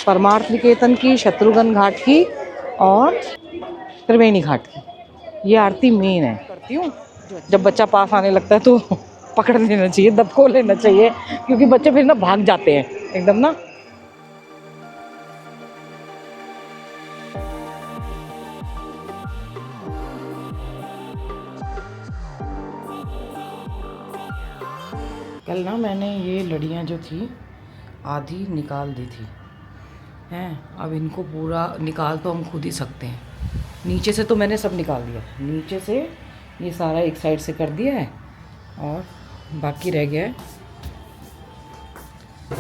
परमार्थ निकेतन की, शत्रुघ्न घाट की और त्रिवेणी घाट की। ये आरती मेन है। करती हूँ जब बच्चा पास आने लगता है तो पकड़ लेना चाहिए, दबको लेना चाहिए, क्योंकि बच्चे फिर ना भाग जाते हैं एकदम ना। कल ना मैंने ये लड़ियाँ जो थी आधी निकाल दी थी हैं। अब इनको पूरा निकाल तो हम खुद ही सकते हैं। नीचे से तो मैंने सब निकाल दिया, नीचे से ये सारा एक साइड से कर दिया है और बाकी रह गया है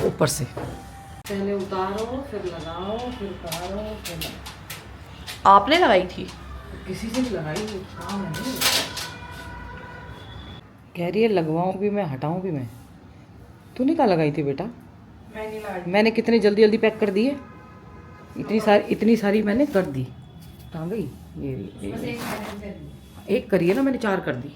ऊपर से। पहले उतारो फिर लगाओ फिर उतारो फिर लगाओ। आपने लगाई थी? किसी से भी लगाई हुई काम है नहीं। कह रही है लगवाऊँ भी मैं हटाऊँ भी मैं। तूने कहाँ लगाई थी बेटा? मैं नहीं लगाई। मैंने कितनी जल्दी जल्दी पैक कर दी है, इतनी सारी मैंने कर दी। कहाँ गई ये एक करी है ना मैंने, 4 कर दी।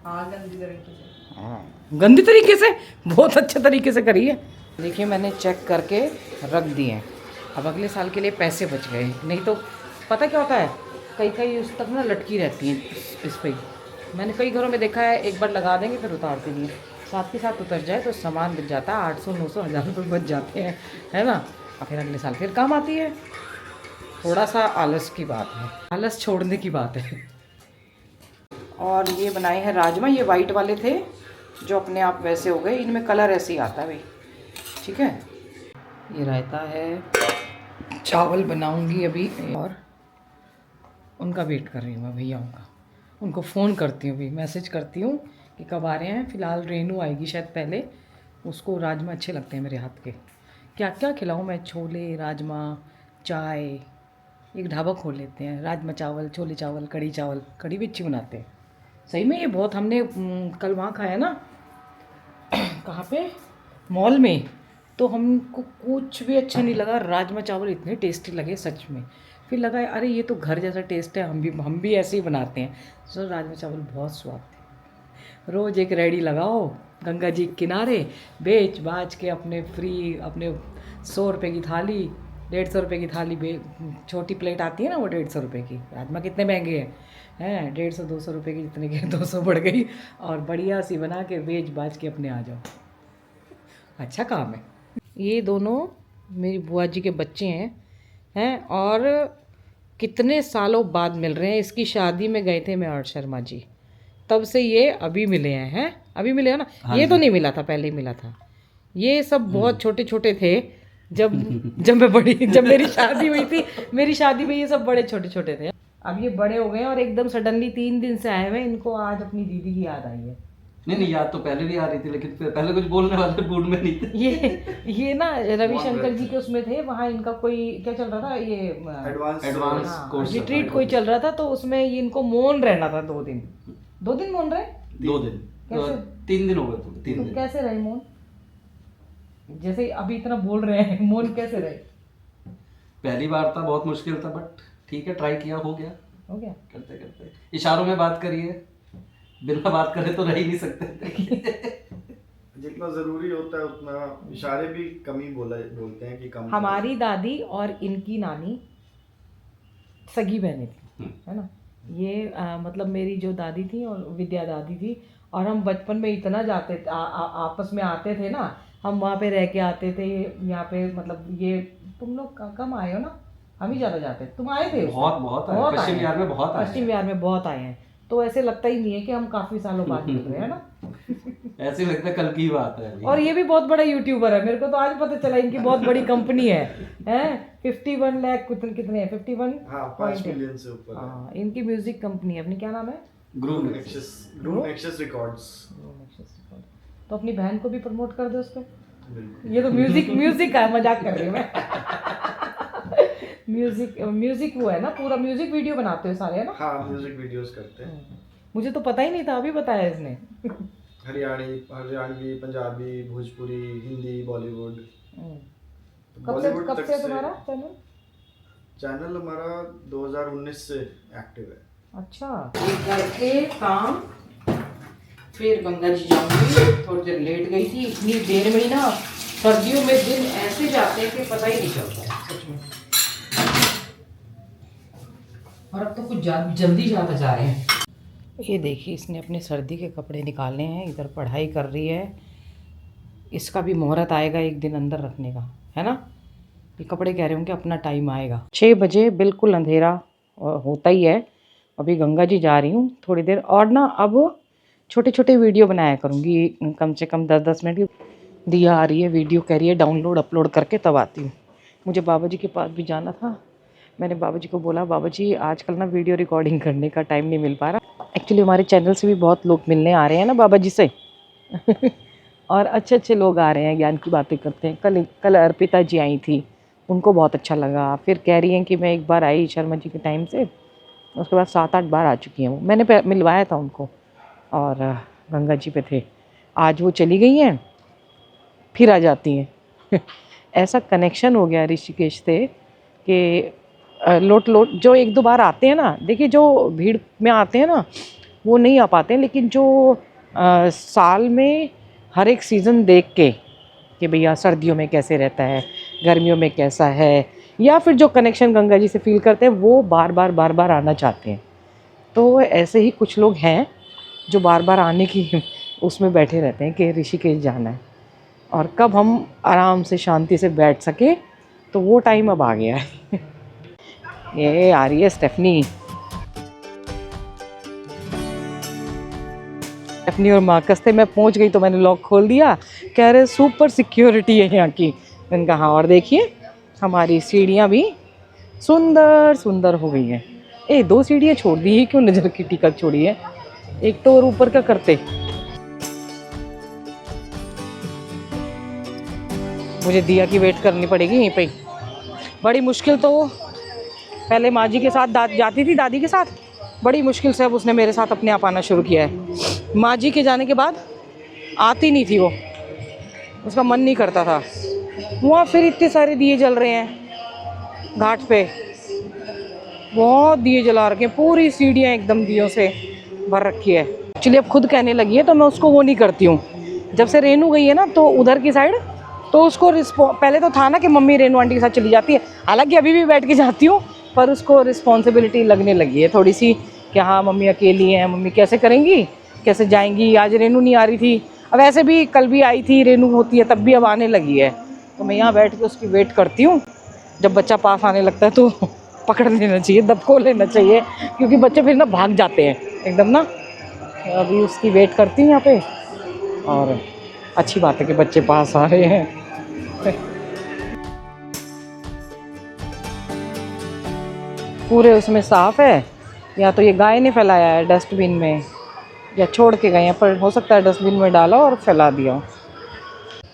हाँ गंदी तरीके से। हाँ गंदी तरीके से, बहुत अच्छे तरीके से करी है। देखिए मैंने चेक करके रख दिए हैं। अब अगले साल के लिए पैसे बच गए, नहीं तो पता क्या होता है, कई उस तक ना लटकी रहती हैं इस पर ही। मैंने कई घरों में देखा है, एक बार लगा देंगे फिर उतारते नहीं है। साथ के साथ उतर जाए तो सामान बच जाता है, 800 900 1000 रुपये बच जाते हैं, है ना। और फिर अगले साल फिर काम आती है। थोड़ा सा आलस की बात है, आलस छोड़ने की बात है। और ये बनाए हैं राजमा, ये वाइट वाले थे जो अपने आप वैसे हो गए, इनमें कलर ऐसे ही आता है भाई, ठीक है। ये रायता है, चावल बनाऊंगी अभी और उनका वेट कर रही हूँ मैं, भैया का। उनको फ़ोन करती हूँ, अभी मैसेज करती हूँ कि कब आ रहे हैं। फ़िलहाल रेनू आएगी शायद पहले, उसको राजमा अच्छे लगते हैं मेरे हाथ के। क्या क्या खिलाऊँ मैं, छोले राजमा चाय, एक ढाबा खोल लेते हैं, राजमा चावल छोले चावल कढ़ी चावल, कढ़ी भी अच्छी बनाते हैं सही में। ये बहुत हमने कल वहाँ खाया ना कहाँ पे, मॉल में, तो हमको कुछ भी अच्छा नहीं लगा। राजमा चावल इतने टेस्टी लगे सच में। फिर लगा अरे ये तो घर जैसा टेस्ट है, हम भी ऐसे ही बनाते हैं। सो राजमा चावल बहुत स्वाद थे। रोज़ एक रेडी लगाओ गंगा जी के किनारे, बेच बाच के अपने फ्री, अपने 100 रुपये की थाली 150 रुपये की थाली, छोटी प्लेट आती है ना वो 150 रुपये की। राजमा कितने महंगे हैं 150 200 रुपये की, जितने के 200 बढ़ गई। और बढ़िया सी बना के बेच बाच के अपने आ जाओ, अच्छा काम है। ये दोनों मेरी बुआ जी के बच्चे हैं और कितने सालों बाद मिल रहे हैं। इसकी शादी में गए थे मैं और शर्मा जी, तब से ये अभी मिले हैं अभी मिले हैं ना। हाँ ये तो नहीं मिला था, पहले ही मिला था। ये सब बहुत छोटे छोटे थे जब जब मेरी शादी हुई थी। मेरी शादी में ये सब बड़े छोटे छोटे थे। अब ये बड़े हो गए और एकदम सडनली 3 दिन से आए हुए। इनको आज अपनी दीदी की याद आई है। नहीं याद तो पहले भी आ रही थी, लेकिन फिर पहले कुछ बोलने वाले मूड में नहीं थे। ये ना रविशंकर जी के उसमें थे, वहाँ इनका कोई क्या चल रहा था, ये एडवांस कोर्स रिट्रीट कोई चल रहा था, तो उसमें ये इनको मौन रहना था 2 दिन। 2 दिन मौन रहे, 2 दिन, 3 दिन हो गए। 3 दिन कैसे रहे मौन? जैसे अभी इतना बोल रहे हैं, मौन कैसे रहे? पहली बार था, बहुत मुश्किल था, बट ठीक है, ट्राई किया, हो गया। करते करते इशारों में बात करिए, बिना बात करे तो रह ही नहीं सकते। जितना जरूरी होता है उतना इशारे भी कम ही बोलते हैं कि कम। हमारी दादी और इनकी नानी सगी बहनें थी, है ना। ये मतलब मेरी जो दादी थी और विद्या दादी थी, और हम बचपन में इतना जाते आपस में आते थे ना, हम वहाँ पे रह के आते थे यहाँ पे। मतलब ये तुम लोग कम आए हो ना, हम ही ज़्यादा जाते थे। तुम आए थे? बहुत पश्चिम बिहार में बहुत आए। पश्चिम बिहार में बहुत आए हैं, तो ऐसे लगता ही नहीं है कि हम काफ़ी सालों बाद मिल रहे हैं ना। ऐसे लगता है कल की बात है। और ये भी बहुत बड़ा यूट्यूबर है, मेरे को तो आज पता चला इनकी बहुत बड़ी कंपनी है 51 लाख कितने हैं, 51 5 मिलियन से ऊपर। हाँ, इनकी म्यूजिक कंपनी है। अपनी क्या नाम है? Groove nexus records. तो अपनी बहन को भी प्रमोट कर दो उस पर। ये तो म्यूजिक का मजाक कर रही हूँ मैं। म्यूजिक वो है ना, पूरा म्यूजिक वीडियो बनाते हो सारे, है ना? हाँ, म्यूजिक वीडियोस करते हैं। मुझे तो पता ही नहीं था, अभी बताया इसने। हरियाणवी, पंजाबी, भोजपुरी, हिंदी, बॉलीवुड। कब से तुम्हारा चैनल हमारा 2019 से एक्टिव है। अच्छा, ये करके काम फिर गंगा जी जाऊंगी। थोड़ी देर लेट गई थी, इतनी देर में ही ना सर्दियों में दिन ऐसे जाते हैं कि पता ही नहीं चलता है सच में। और अब तो कुछ जल्दी ज़्यादा जा रहे हैं। ये देखिए, इसने अपने सर्दी के कपड़े निकाले हैं, इधर पढ़ाई कर रही है। इसका भी मुहूर्त आएगा एक दिन अंदर रखने का, है ना। ये कपड़े कह रहे होंगे अपना टाइम आएगा। 6 बजे बिल्कुल अंधेरा होता ही है। अभी गंगा जी जा रही हूँ थोड़ी देर और ना, अब छोटे छोटे वीडियो बनाया करूँगी, कम से कम 10-10 मिनट की। दिया आ रही है, वीडियो कह रही है डाउनलोड अपलोड करके तब आती हूँ। मुझे बाबा जी के पास भी जाना था। मैंने बाबा जी को बोला, बाबा जी आजकल ना वीडियो रिकॉर्डिंग करने का टाइम नहीं मिल पा रहा। एक्चुअली हमारे चैनल से भी बहुत लोग मिलने आ रहे हैं ना बाबा जी से और अच्छे अच्छे लोग आ रहे हैं, ज्ञान की बातें करते हैं। कल अर्पिता जी आई थी, उनको बहुत अच्छा लगा। फिर कह रही हैं कि मैं एक बार आई शर्मा जी के टाइम से, उसके बाद 7-8 बार आ चुकी हैं वो। मैंने मिलवाया था उनको और गंगा जी पे थे। आज वो चली गई हैं, फिर आ जाती हैं ऐसा कनेक्शन हो गया ऋषिकेश से कि लोट जो 1-2 बार आते हैं ना, देखिए जो भीड़ में आते हैं ना वो नहीं आ पाते हैं, लेकिन जो साल में हर एक सीज़न देख के कि भैया सर्दियों में कैसे रहता है, गर्मियों में कैसा है, या फिर जो कनेक्शन गंगा जी से फील करते हैं वो बार बार आना चाहते हैं। तो ऐसे ही कुछ लोग हैं जो बार बार आने की उसमें बैठे रहते हैं कि ऋषिकेश जाना है। और कब हम आराम से शांति से बैठ सके, तो वो टाइम अब आ गया है ये आ रही है स्टेफनी और मार्कस थे। मैं पहुंच गई तो मैंने लॉक खोल दिया। कह रहे सुपर सिक्योरिटी है यहाँ की। मैंने कहा हाँ, और देखिए हमारी सीढ़ियाँ भी सुंदर सुंदर हो गई हैं। 2 सीढ़ियाँ छोड़ दी है, क्यों नज़र की टिकट छोड़ी है, एक तो और ऊपर का करते। मुझे दिया की वेट करनी पड़ेगी यहीं पे। बड़ी मुश्किल तो पहले माँ जी के साथ जाती थी, दादी के साथ, बड़ी मुश्किल से अब उसने मेरे साथ अपने आप आना शुरू किया है। माँ जी के जाने के बाद आती नहीं थी वो, उसका मन नहीं करता था। वहाँ फिर इतने सारे दिए जल रहे हैं घाट पे, बहुत दिए जला रखे हैं, पूरी सीढ़ियाँ एकदम दियों से भर रखी है। एक्चुअली अब खुद कहने लगी है तो मैं उसको वो नहीं करती हूँ। जब से रेनू गई है ना तो उधर की साइड, तो उसको पहले तो था ना कि मम्मी रेनू आंटी के साथ चली जाती है, हालांकि अभी भी बैठ के जाती हूँ, पर उसको रिस्पॉन्सिबिलिटी लगने लगी है थोड़ी सी कि हाँ मम्मी अकेली हैं, मम्मी कैसे करेंगी, कैसे जाएंगी। आज रेनू नहीं आ रही थी, अब ऐसे भी कल भी आई थी, रेनू होती है तब भी अब आने लगी है। तो मैं यहाँ बैठ के उसकी वेट करती हूँ। जब बच्चा पास आने लगता है तो पकड़ लेना चाहिए, दबको लेना चाहिए, क्योंकि बच्चे फिर ना भाग जाते हैं एकदम ना। अभी उसकी वेट करती हूँ यहाँ पे, और अच्छी बात है कि बच्चे पास आ रहे हैं पूरे उसमें साफ है, या तो ये गाय ने फैलाया है डस्टबिन में, या छोड़ के गए हैं, पर हो सकता है डस्टबिन में डाला और फैला दिया।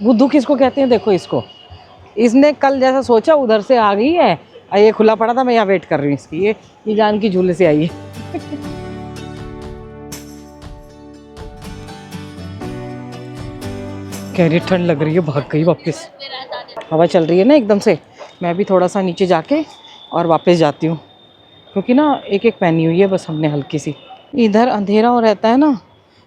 बुद्धू किसको कहते हैं, देखो इसको, इसने कल जैसा सोचा उधर से आ गई है, ये खुला पड़ा था, मैं यहाँ वेट कर रही हूँ इसकी। ये जान की झूले से आई है कह रही ठंड लग रही है, भाग गई वापस। हवा चल रही है ना एकदम से, मैं भी थोड़ा सा नीचे जाके और वापस जाती हूँ, क्योंकि ना एक पहनी हुई है बस हमने हल्की सी। इधर अंधेरा हो रहता है ना,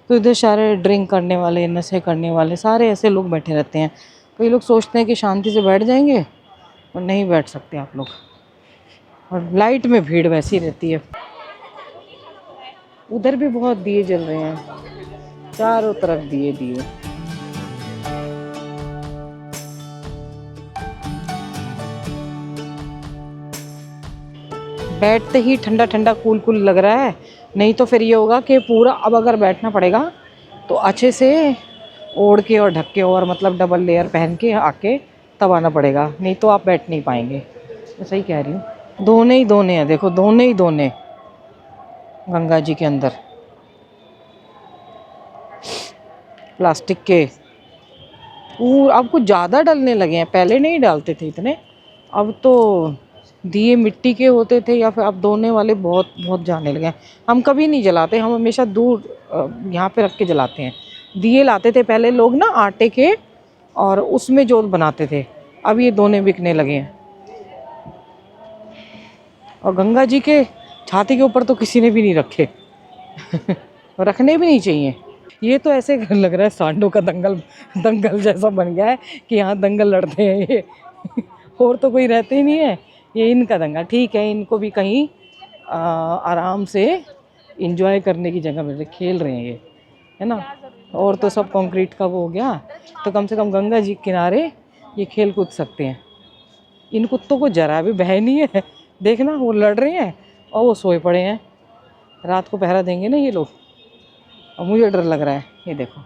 तो इधर सारे ड्रिंक करने वाले, नशे करने वाले, सारे ऐसे लोग बैठे रहते हैं। कई लोग सोचते हैं कि शांति से बैठ जाएंगे, और नहीं बैठ सकते आप लोग। और लाइट में भीड़ वैसी रहती है। उधर भी बहुत दिए जल रहे हैं, चारों तरफ दिए दिए। बैठते ही ठंडा ठंडा कूल कूल लग रहा है, नहीं तो फिर ये होगा कि पूरा अब अगर बैठना पड़ेगा तो अच्छे से ओढ़ के और ढक के, और मतलब डबल लेयर पहन के आके तब आना पड़ेगा, नहीं तो आप बैठ नहीं पाएंगे। मैं सही कह रही हूँ। दोने ही दोने हैं, देखो दोने ही दोने गंगा जी के अंदर प्लास्टिक के। अब कुछ ज़्यादा डलने लगे हैं, पहले नहीं डालते थे इतने, अब तो दिए मिट्टी के होते थे, या फिर अब दोने वाले बहुत बहुत जाने लगे हैं। हम कभी नहीं जलाते, हम हमेशा दूर यहाँ पे रख के जलाते हैं। दिए लाते थे पहले लोग ना आटे के, और उसमें जोत बनाते थे। अब ये दोने बिकने लगे हैं। और गंगा जी के छाती के ऊपर तो किसी ने भी नहीं रखे रखने भी नहीं चाहिए, ये तो ऐसे लग रहा है सांडों का दंगल दंगल जैसा बन गया है कि यहाँ दंगल लड़ते हैं ये। और तो कोई रहते ही नहीं है, ये इनका दंगल। ठीक है, इनको भी कहीं आराम से इंजॉय करने की जगह मिल रही, खेल रहे हैं ये, है ना। और तो सब कंक्रीट का वो हो गया, तो कम से कम गंगा जी के किनारे ये खेल कूद सकते हैं। इन कुत्तों को जरा भी भय नहीं है, देखना वो लड़ रहे हैं और वो सोए पड़े हैं। रात को पहरा देंगे ना ये लोग, और मुझे डर लग रहा है। ये देखो,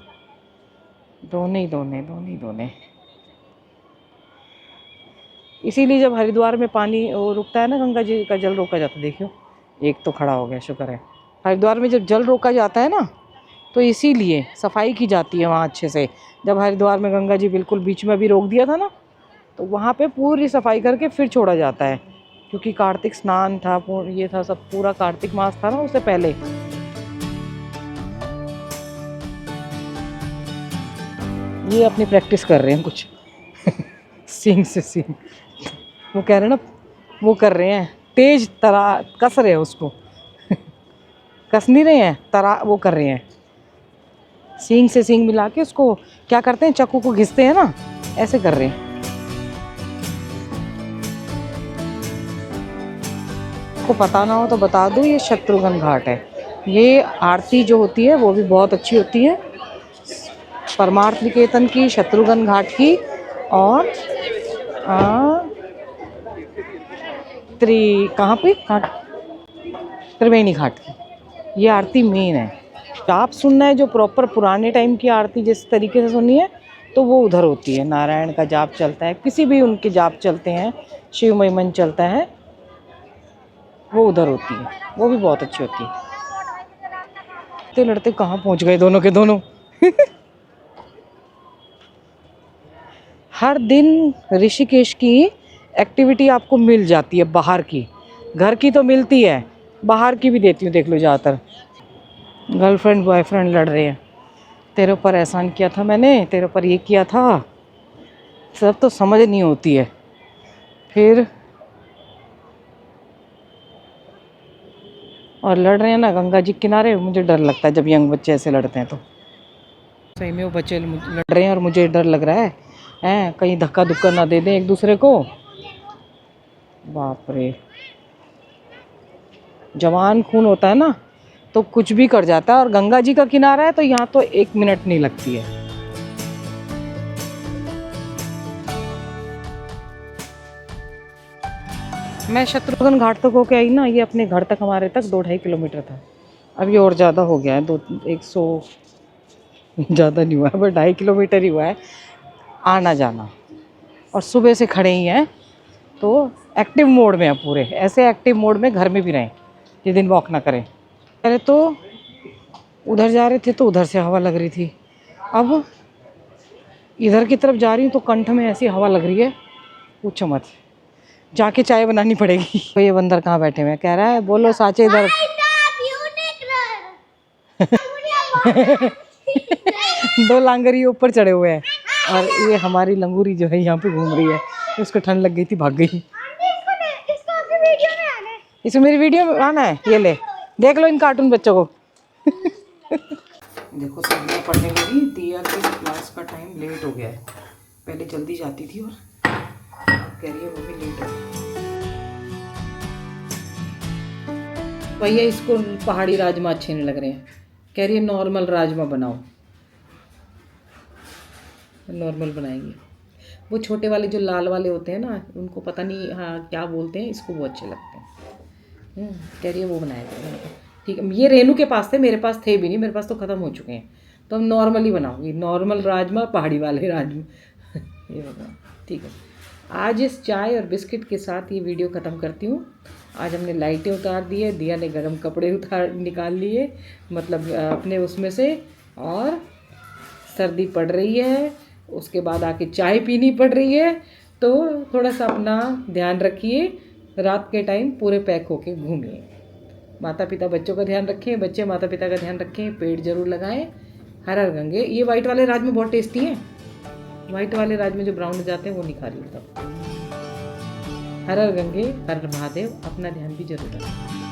दोने। इसीलिए जब हरिद्वार में पानी वो रुकता है ना, गंगा जी का जल रोका जाता है। देखियो, एक तो खड़ा हो गया, शुक्र है। हरिद्वार में जब जल रोका जाता है ना, तो इसीलिए सफाई की जाती है वहाँ अच्छे से। जब हरिद्वार में गंगा जी बिल्कुल बीच में अभी रोक दिया था ना, तो वहाँ पे पूरी सफाई करके फिर छोड़ा जाता है, क्योंकि कार्तिक स्नान था, ये था सब, पूरा कार्तिक मास था ना उससे पहले। ये अपनी प्रैक्टिस कर रहे हैं कुछ सींग से सींग, वो कह रहे हैं ना, वो कर रहे हैं तेज तरा, कस रहे हैं उसको कस नहीं रहे हैं, तरा वो कर रहे हैं, सींग से सींग मिला के उसको क्या करते हैं, चाकू को घिसते हैं ना, ऐसे कर रहे हैं। को पता ना हो तो बता दूं, ये शत्रुघ्न घाट है। ये आरती जो होती है वो भी बहुत अच्छी होती है, परमार्थ निकेतन की, शत्रुघ्न घाट की, और कहाँ पे त्रिवेणी घाट की। ये आरती मेन है। जाप सुनना है जो प्रॉपर पुराने टाइम की आरती जिस तरीके से सुननी है, तो वो उधर होती है। नारायण का जाप चलता है, किसी भी उनके जाप चलते हैं, शिव महिमन चलता है, वो उधर होती है, वो भी बहुत अच्छी होती है। लड़ते कहाँ पहुँच गए दोनों के दोनों हर दिन ऋषिकेश की एक्टिविटी आपको मिल जाती है, बाहर की। घर की तो मिलती है, बाहर की भी देती हूँ, देख लो। ज़्यादातर गर्लफ्रेंड बॉयफ्रेंड लड़ रहे हैं, तेरे ऊपर एहसान किया था मैंने, तेरे ऊपर ये किया था, सब तो समझ नहीं होती है। फिर और लड़ रहे हैं ना गंगा जी किनारे। मुझे डर लगता है जब यंग बच्चे ऐसे लड़ते हैं, तो सही में वो बच्चे लड़ रहे हैं और मुझे डर लग रहा है कहीं धक्का धुक्का ना दे दें एक दूसरे को। बाप रे, जवान खून होता है ना, तो कुछ भी कर जाता है। और गंगा जी का किनारा है तो यहाँ तो 1 मिनट नहीं लगती है। मैं शत्रुघ्न घाट तक होके आई ना, ये अपने घर तक, हमारे तक 2-2.5 किलोमीटर था। अब ये और ज़्यादा हो गया है, 100 ज़्यादा नहीं हुआ है, बस 2.5 किलोमीटर ही हुआ है आना जाना। और सुबह से खड़े ही हैं, तो एक्टिव मोड में है पूरे। ऐसे एक्टिव मोड में घर में भी रहें, जिस दिन वॉक ना करें। पहले तो उधर जा रहे थे तो उधर से हवा लग रही थी, अब इधर की तरफ जा रही हूँ तो कंठ में ऐसी हवा लग रही है, पूछो मत। जाके चाय बनानी पड़ेगी। तो ये बंदर कहाँ बैठे हुए हैं, कह रहा है बोलो साचे इधर 2 लांगरी ऊपर चढ़े हुए हैं, और ये हमारी लंगूरी जो है यहाँ पे घूम रही है। उसको ठंड लग गई थी, भाग गई। इसमें मेरी वीडियो में आना है, ये ले देख लो इन कार्टून बच्चों को। देखो सब्जियाँ पढ़ने लगी, दिया के क्लास का टाइम लेट हो गया है। पहले जल्दी जाती थी और अब कह रही है वो भी लेट हो गया। भैया इसको पहाड़ी राजमा अच्छे नहीं लग रहे हैं, कह रही है नॉर्मल राजमा बनाओ। नॉर्मल बनाएंगे, वो छोटे वाले जो लाल वाले होते हैं ना, उनको पता नहीं हाँ क्या बोलते हैं, इसको वो अच्छे लगते हैं। कह रही है वो बनाएगा। ठीक है, ये रेनू के पास थे, मेरे पास थे भी नहीं, मेरे पास तो ख़त्म हो चुके हैं। तो हम नॉर्मली बनाऊंगी, नॉर्मल राजमा, पहाड़ी वाले राजमा ये बताओ। ठीक है, आज इस चाय और बिस्किट के साथ ये वीडियो ख़त्म करती हूँ। आज हमने लाइटें उतार दी है, दिया ने गर्म कपड़े निकाल लिए, मतलब अपने उसमें से, और सर्दी पड़ रही है, उसके बाद आके चाय पीनी पड़ रही है। तो थोड़ा सा अपना ध्यान रखिए, रात के टाइम पूरे पैक होके घूमिए। माता पिता बच्चों का ध्यान रखें, बच्चे माता पिता का ध्यान रखें, पेड़ जरूर लगाएं। हर हर गंगे। ये वाइट वाले राजमा बहुत टेस्टी हैं, वाइट वाले राजमा जो ब्राउन हो जाते हैं वो नहीं खा रही हूँ तब। हर हर गंगे, हर हर महादेव। अपना ध्यान भी जरूर रखें।